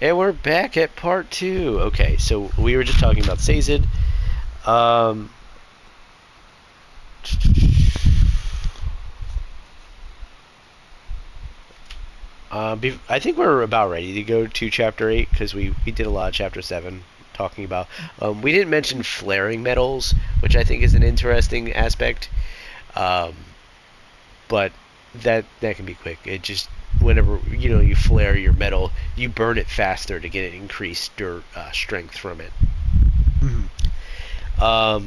And we're back at part 2. Okay, so we were just talking about Sazed. I think we're about ready to go to Chapter 8, because we did a lot of Chapter 7 talking about... we didn't mention flaring metals, which I think is an interesting aspect. But that can be quick. It just... Whenever you flare your metal, you burn it faster to get an increased strength from it. Mm-hmm.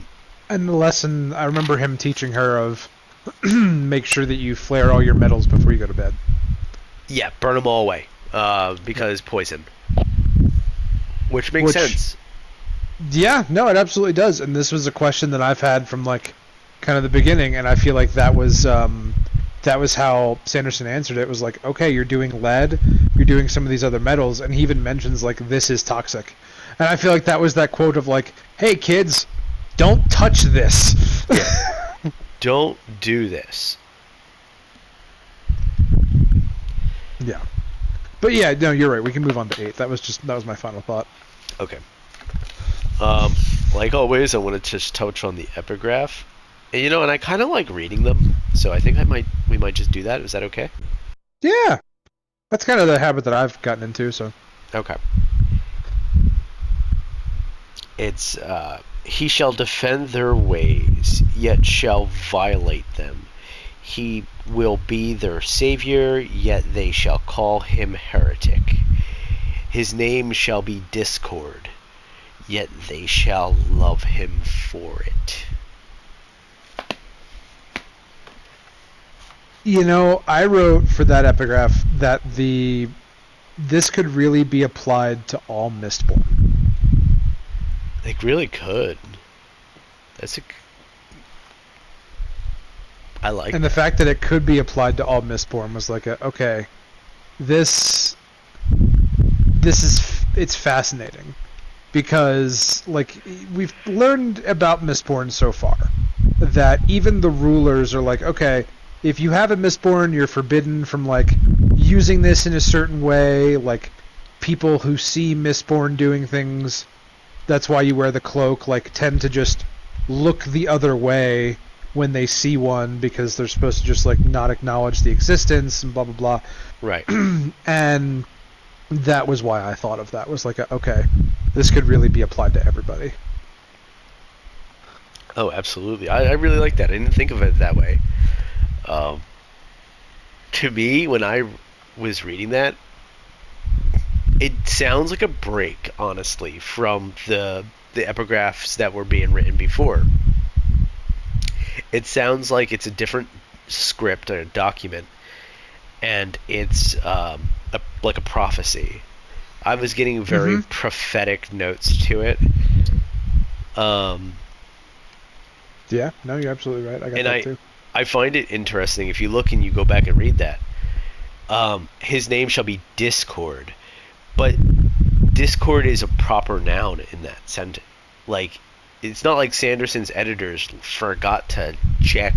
And the lesson, I remember him teaching her of make sure that you flare all your metals before you go to bed. Yeah, burn them all away because poison. Which makes sense. Yeah, no, it absolutely does. And this was a question that I've had from kind of the beginning, and I feel like that was how Sanderson answered it. It was like, okay, you're doing lead, you're doing some of these other metals, and he even mentions this is toxic. And I feel like that was that quote of hey kids, don't touch this. Yeah. Don't do this. Yeah. But yeah, no, you're right. We can move on to 8. That was my final thought. Okay. Like always, I want to just touch on the epigraph. And, and I kind of like reading them, so I think we might just do that. Is that okay? Yeah. That's kind of the habit that I've gotten into, so. Okay. It's, he shall defend their ways, yet shall violate them. He will be their savior, yet they shall call him heretic. His name shall be Discord, yet they shall love him for it. I wrote for that epigraph that this could really be applied to all Mistborn. It really could. I like and that. The fact that it could be applied to all Mistborn was okay, this is, it's fascinating because we've learned about Mistborn so far that even the rulers are okay, if you have a Mistborn, you're forbidden from using this in a certain way. People who see Mistborn doing things, that's why you wear the cloak, tend to just look the other way when they see one because they're supposed to just not acknowledge the existence and blah blah blah. Right. And that was why I thought of that. Was okay, this could really be applied to everybody. Oh, absolutely. I really like that. I didn't think of it that way. To me, when I was reading that, it sounds like a break, honestly, from the epigraphs that were being written before. It sounds like it's a different script or a document, and it's like a prophecy. I was getting very prophetic notes to it. Yeah, no, you're absolutely right. I got that too. I find it interesting if you look and you go back and read that. His name shall be Discord, but Discord is a proper noun in that sentence. It's not like Sanderson's editors forgot to check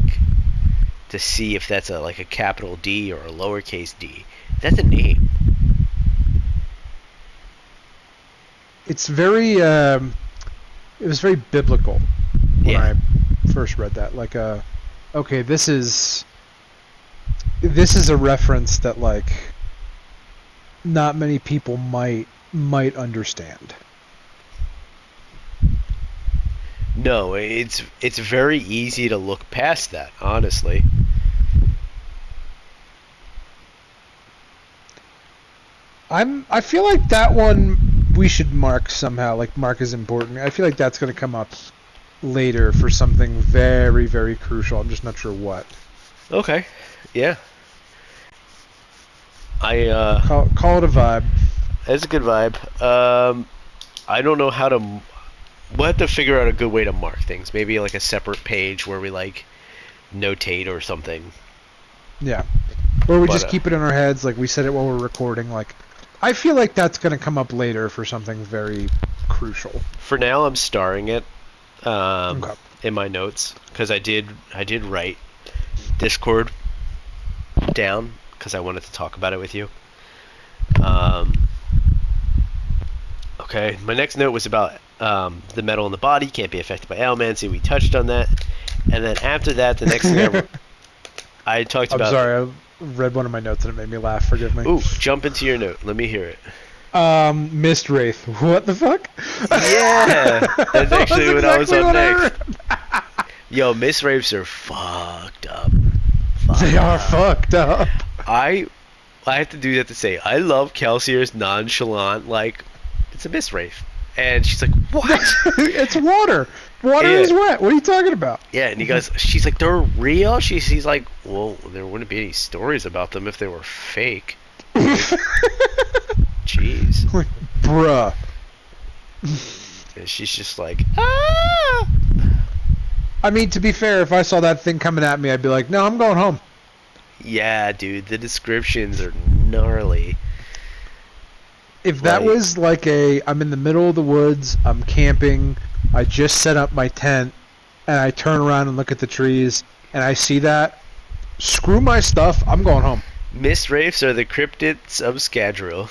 to see if that's a capital D or a lowercase d. That's a name. It's very it was very biblical when I first read that. Okay, this is a reference that not many people might understand. No, it's very easy to look past that, honestly. I feel like that one we should mark somehow. Mark is important. I feel like that's going to come up later for something very, very crucial. I'm just not sure what. Okay. Yeah. Call it a vibe. It's a good vibe. I don't know how to. We'll have to figure out a good way to mark things. Maybe a separate page where we notate or something. Yeah. Or we just keep it in our heads. We said it while we're recording. I feel like that's going to come up later for something very crucial. For now, I'm starring it in my notes because I did write Discord down because I wanted to talk about it with you. Okay. My next note was about the metal in the body can't be affected by allomancy. We touched on that. And then after that, the next thing I talked I'm about. sorry, I read one of my notes and it made me laugh. Forgive me. Ooh, jump into your note. Let me hear it. Mist Wraith. What the fuck? Yeah, that's actually what I was on next. read. Yo, Miss Wraiths are fucked up. They are fucked up. I have to do that to say I love Kelsier's nonchalant, like, it's a Miss Wraith. And she's like, what? It's water. Water Yeah. is wet. What are you talking about? Yeah, and he goes, she's like, they're real? He's like, well, there wouldn't be any stories about them if they were fake. Jeez. Like, bruh. And she's just like, ah! I mean, to be fair, if I saw that thing coming at me, I'd be like, no, I'm going home. Yeah, dude, the descriptions are gnarly. If that Like- was like I'm in the middle of the woods, I'm camping, I just set up my tent, and I turn around and look at the trees, and I see that, screw my stuff, I'm going home. Miss Wraiths are the cryptids of Scadrial.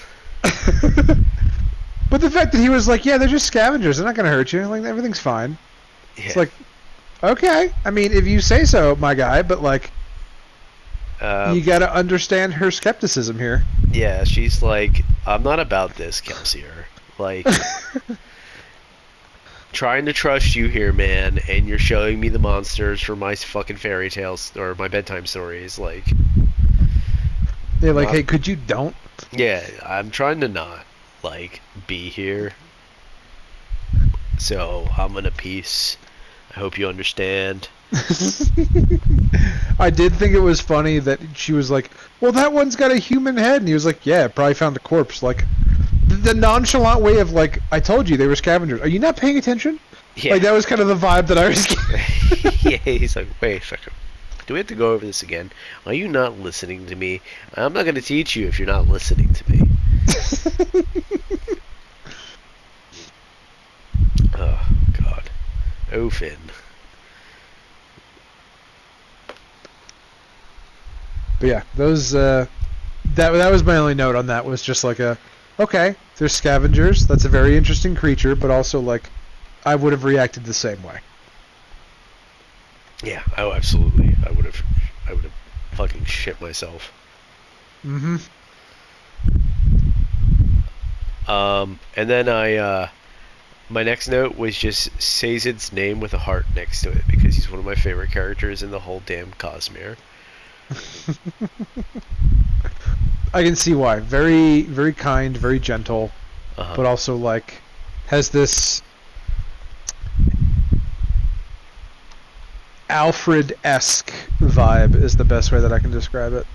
But the fact that he was like, yeah, they're just scavengers, they're not going to hurt you, like, everything's fine. Yeah. It's like, okay, I mean, if you say so, my guy, but like, you got to understand her skepticism here. Yeah, she's like, I'm not about this, Kelsier. Like, trying to trust you here, man, and you're showing me the monsters for my fucking fairy tales or my bedtime stories. Like, They're like, Not- hey, could you don't? yeah, I'm trying to not, like, be here. So, I'm gonna peace. I hope you understand. I did think it was funny that she was like, well, that one's got a human head. And he was like, yeah, probably found a corpse. Like, the nonchalant way of, like, I told you they were scavengers. Are you not paying attention? Yeah. Like, that was kind of the vibe that I was getting. Yeah, he's like, wait a second. Do we have to go over this again? Are you not listening to me? I'm not going to teach you if you're not listening to me. Oh, God. Oh, Finn. But yeah, those, that was my only note on that, was just like okay, they're scavengers. That's a very interesting creature, but also, like, I would have reacted the same way. Yeah, oh, absolutely. I would have fucking shit myself. Mm-hmm. And then my next note was just Sazed's name with a heart next to it, because he's one of my favorite characters in the whole damn Cosmere. I can see why. Very, very kind, very gentle, Uh-huh. but also, like, has this Alfred-esque vibe is the best way that I can describe it.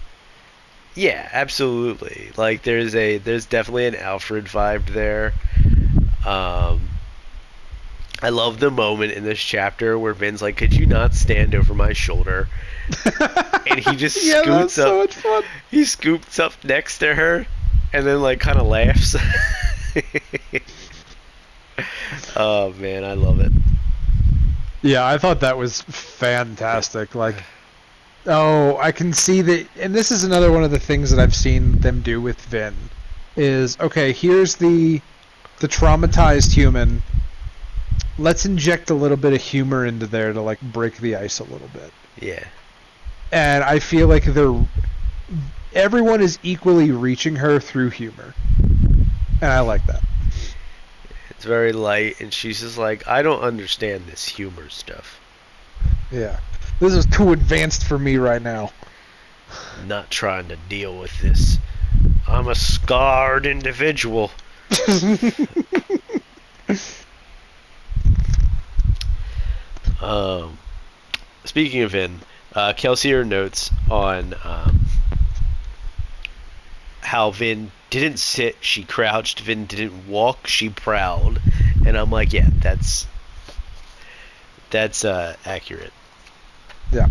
Yeah, absolutely. Like, there's definitely an Alfred vibe there. I love the moment in this chapter where Vin's like, could you not stand over my shoulder? And he just Yeah, scoots that's up. so much fun. He scoops up next to her and then, like, kind of laughs. Oh, man, I love it. Yeah, I thought that was fantastic. Like, oh, I can see that, and this is another one of the things that I've seen them do with Vin, is, okay, here's the traumatized human. Let's inject a little bit of humor into there to, like, break the ice a little bit. Yeah. And I feel like everyone is equally reaching her through humor. And I like that. It's very light, and she's just like, I don't understand this humor stuff. Yeah. This is too advanced for me right now. I'm not trying to deal with this. I'm a scarred individual. Speaking of Vin, Kelsier notes on how Vin didn't sit, she crouched. Vin didn't walk, she prowled. And I'm like, yeah, that's accurate. Yeah.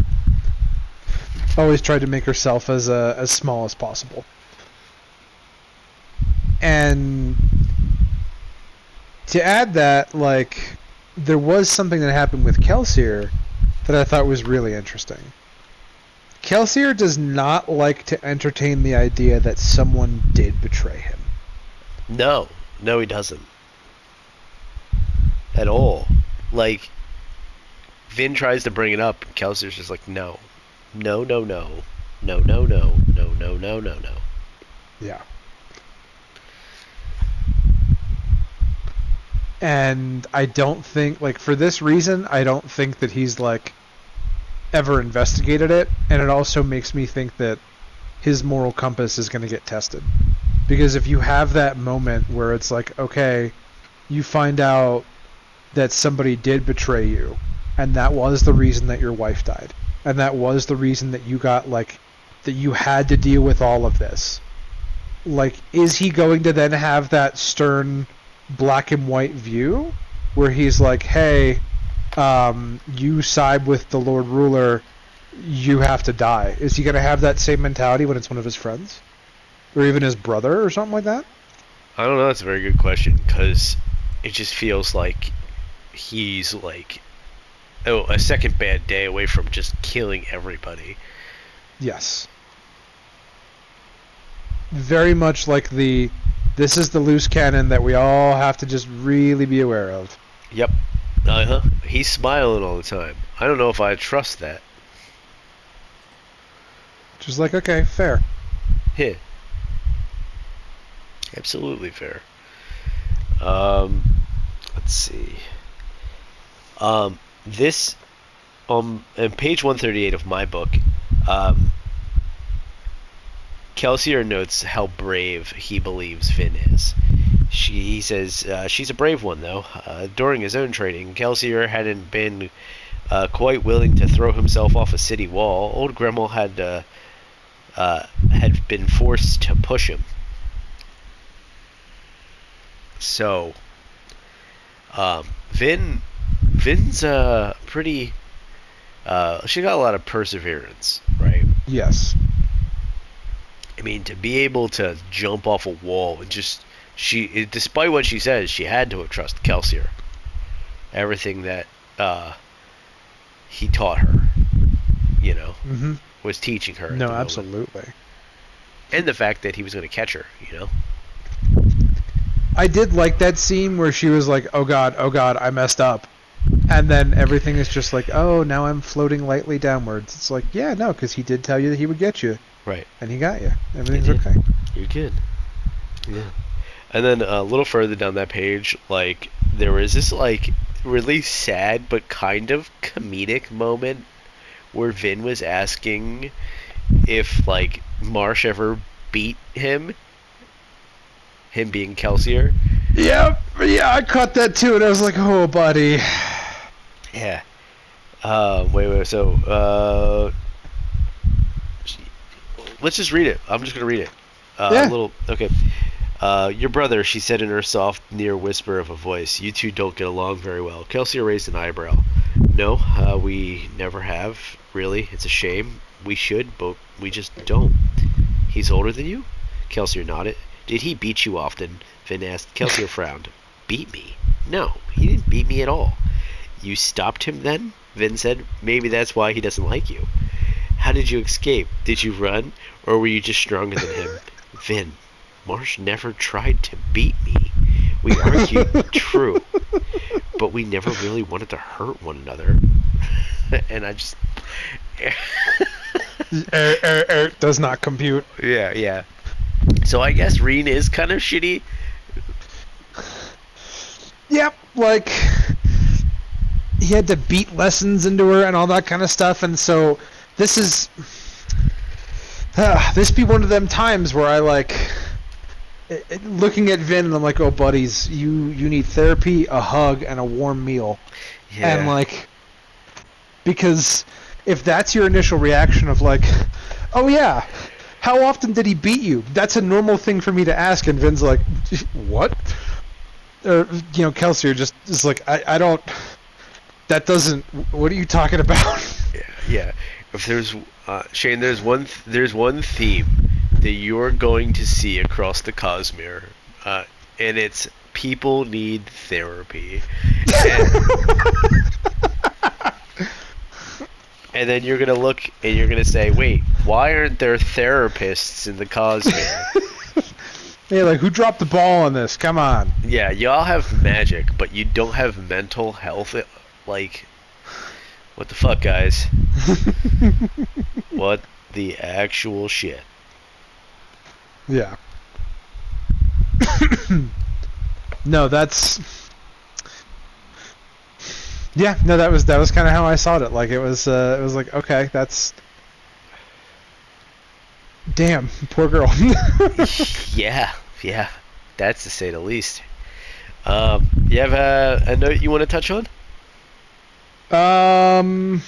Always tried to make herself as small as possible. And to add that, like, there was something that happened with Kelsier that I thought was really interesting. Kelsier does not like to entertain the idea that someone did betray him. No, he doesn't. at all. Like, Vin tries to bring it up, and Kelsier's just like, no. No, no, no. No, no, no. No, no, no, no, no. Yeah. And I don't think, like, for this reason, I don't think that he's, like, ever investigated it. And it also makes me think that his moral compass is going to get tested. Because if you have that moment where it's like, okay, you find out that somebody did betray you, and that was the reason that your wife died, and that was the reason that you got, like, that you had to deal with all of this. Like, is he going to then have that stern black and white view where he's like, hey, you side with the Lord Ruler, you have to die? Is he going to have that same mentality when it's one of his friends? Or even his brother or something like that? I don't know. That's a very good question, because it just feels like he's like, a second bad day away from just killing everybody. Yes. Very much like this is the loose cannon that we all have to just really be aware of. Yep. He's smiling all the time. I don't know if I trust that. Just like, okay, fair. Yeah. Absolutely fair. Let's see. This on page 138 of my book, Kelsier notes how brave he believes Vin is. He says she's a brave one, though. During his own training, Kelsier hadn't been quite willing to throw himself off a city wall. Old Gremmel had been forced to push him. So, Vin's pretty. She got a lot of perseverance, right? Yes. I mean, to be able to jump off a wall and just despite what she says, she had to have trusted Kelsier. Everything that he taught her, was teaching her. No, absolutely. And the fact that he was going to catch her, I did like that scene where she was like, oh god, I messed up. And then everything is just like, oh, now I'm floating lightly downwards. It's like, yeah, no, because he did tell you that he would get you. Right. And he got you. Everything's okay. You're good. Yeah. And then a little further down that page, like, there was this, like, really sad but kind of comedic moment where Vin was asking if, like, Marsh ever beat him being Kelsier. Yep. Yeah, I caught that too, and I was like, oh, buddy. Yeah. Wait. So, let's just read it. I'm just going to read it. Yeah. Okay. Your brother, she said in her soft, near whisper of a voice. You two don't get along very well. Kelsier raised an eyebrow. No, we never have. Really, it's a shame. We should, but we just don't. He's older than you? Kelsier nodded. Did he beat you often? Vin asked. Kelsier frowned. Beat me? No, he didn't beat me at all. You stopped him then? Vin said. Maybe that's why he doesn't like you. How did you escape? Did you run? Or were you just stronger than him? Vin, Marsh never tried to beat me. We argued, true. But we never really wanted to hurt one another. And I just... does not compute. Yeah. So I guess Reen is kind of shitty. Yep, like, he had to beat lessons into her and all that kind of stuff, and so this be one of them times where I, like, looking at Vin and I'm like, oh, buddies, you need therapy, a hug, and a warm meal. Yeah. And, like, because if that's your initial reaction of, like, oh, yeah, how often did he beat you? That's a normal thing for me to ask, and Vin's like, what? Or, Kelsier just is like, I don't, that doesn't, what are you talking about? Yeah. If there's, Shane, there's one theme that you're going to see across the Cosmere, and it's people need therapy. And then you're going to look and you're going to say, wait, why aren't there therapists in the Cosmere? Yeah, like, who dropped the ball on this? Come on. Yeah, y'all have magic, but you don't have mental health. Like, what the fuck, guys? What the actual shit? Yeah. No, that's yeah. No, that was kind of how I saw it. Like it was like, okay, that's damn poor girl. Yeah, yeah, that's to say the least. You have a note you want to touch on? um,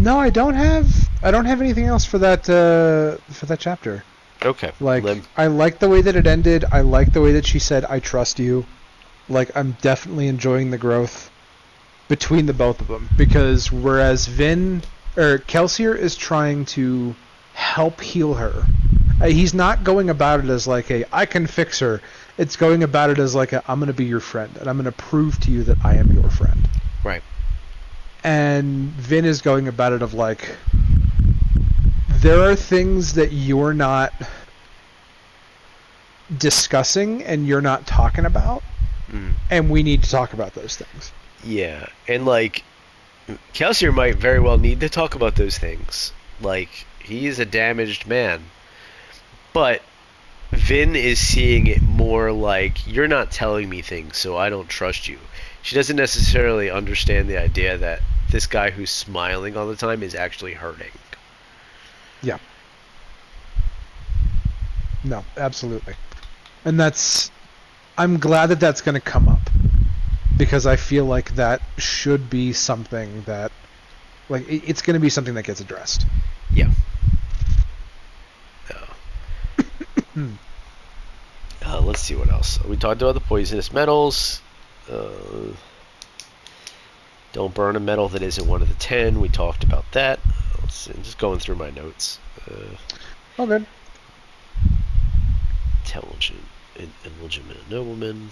no, I don't have anything else for that chapter. Okay, Like Lim. I like the way that it ended. I like the way that she said, "I trust you." Like I'm definitely enjoying the growth between the both of them because whereas Vin or Kelsier is trying to help heal her, he's not going about it as like a I can fix her. It's going about it as like a I'm going to be your friend and I'm going to prove to you that I am your friend. Right. And Vin is going about it of like there are things that you're not discussing and you're not talking about, and we need to talk about those things. Yeah, and like, Kelsier might very well need to talk about those things. Like, he's a damaged man. But Vin is seeing it more like, you're not telling me things, so I don't trust you. She doesn't necessarily understand the idea that this guy who's smiling all the time is actually hurting. Yeah. No, absolutely. And that's I'm glad that that's going to come up because I feel like that should be something that like it's going to be something that gets addressed. Yeah. Hmm. Let's see what else. We talked about the poisonous metals. Don't burn a metal that isn't one of the 10. We talked about that. I'm just going through my notes. Oh, good. Intelligent and illegitimate nobleman.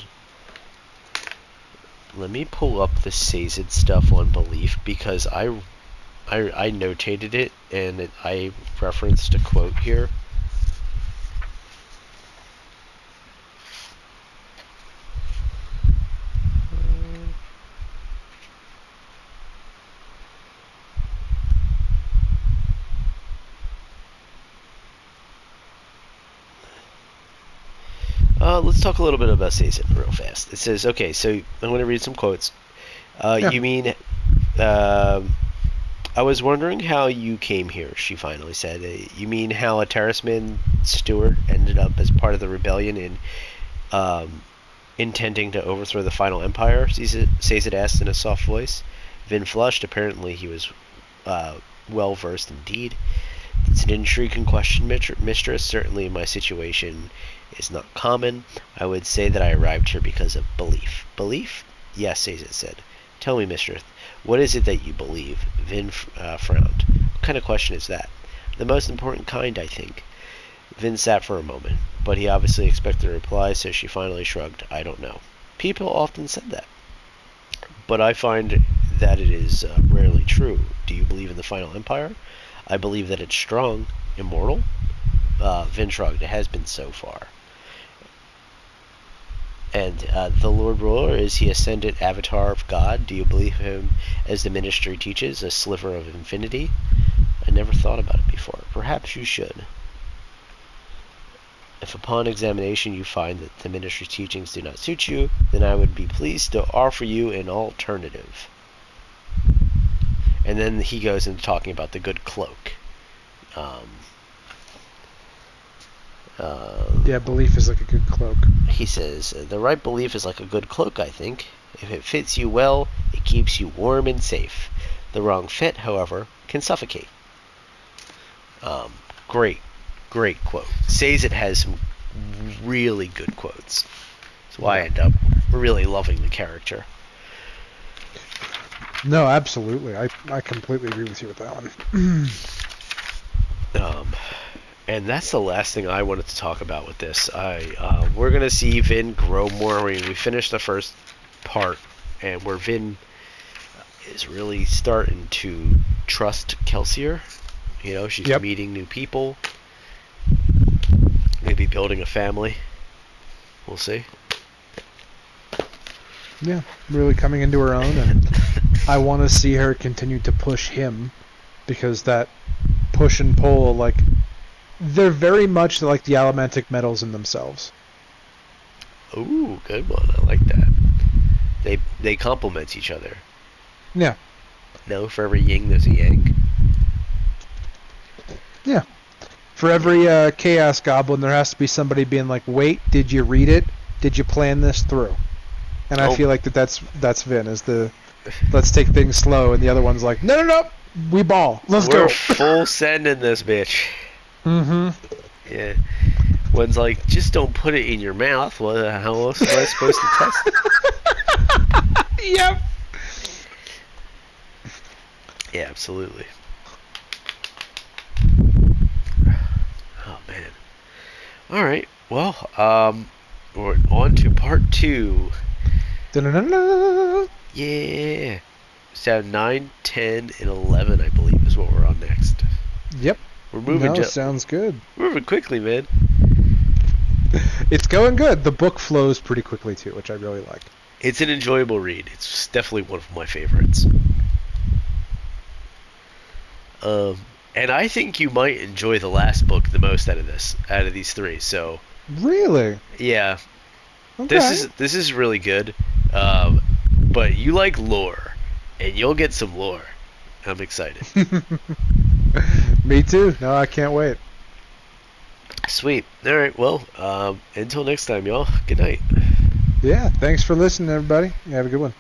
Let me pull up the Sazed stuff on belief because I notated it and I referenced a quote here. Let's talk a little bit about Sazed real fast. It says, okay, so I'm going to read some quotes. Yeah. You mean, I was wondering how you came here, she finally said. You mean how a Terraceman steward ended up as part of the rebellion in intending to overthrow the final empire? Sazed asked in a soft voice. Vin flushed. Apparently he was well versed indeed. It's an intriguing question, mistress. Certainly in my situation is not common. I would say that I arrived here because of belief. Belief? Yes, Sazed said. Tell me, mistress, what is it that you believe? Vin frowned. What kind of question is that? The most important kind, I think. Vin sat for a moment, but he obviously expected a reply, so she finally shrugged. I don't know. People often said that, but I find that it is rarely true. Do you believe in the final empire? I believe that it's strong, immortal. Vin shrugged. It has been so far. And the Lord Ruler, is he ascended avatar of God? Do you believe him as the ministry teaches, a sliver of infinity? I never thought about it before. Perhaps you should. If upon examination you find that the ministry teachings do not suit you, then I would be pleased to offer you an alternative. And then he goes into talking about the good cloak. Yeah, belief is like a good cloak. He says, the right belief is like a good cloak, I think. If it fits you well, it keeps you warm and safe. The wrong fit, however, can suffocate. Great quote. Sazed has some really good quotes. That's why I end up really loving the character. No, absolutely. I completely agree with you with that one. And that's the last thing I wanted to talk about with this. We're gonna see Vin grow more. I mean, we finished the first part, and where Vin is really starting to trust Kelsier. You know, she's meeting new people. maybe building a family. We'll see. Yeah, really coming into her own, and I want to see her continue to push him, because that push and pull, like, they're very much like the Allomantic metals in themselves. Ooh, good one. I like that. They complement each other. Yeah. No, for every yin there's a yang. Yeah. For every Chaos Goblin, there has to be somebody being like, wait, did you read it? Did you plan this through? And I feel like that's Vin, is the let's take things slow, and the other one's like, no, we ball. Let's We're go. full send in this bitch. Mm-hmm. Yeah. One's like, just don't put it in your mouth. Well, how else am I supposed to test it? Yep. Yeah, absolutely. Oh man. All right. Well, we're on to part 2. Da-na-na-na. Yeah. So 9, 10, and 11, I believe, is what we're on next. Yep. We're moving. No, sounds good. Moving quickly, man. It's going good. The book flows pretty quickly too, which I really like. It's an enjoyable read. It's definitely one of my favorites. And I think you might enjoy the last book the most out of these 3. So Really? yeah, Okay. this is really good. But you like lore, and you'll get some lore. I'm excited. Me too. No, I can't wait. Sweet. All right. Well, until next time, y'all. Good night. Yeah. Thanks for listening, everybody. You have a good one.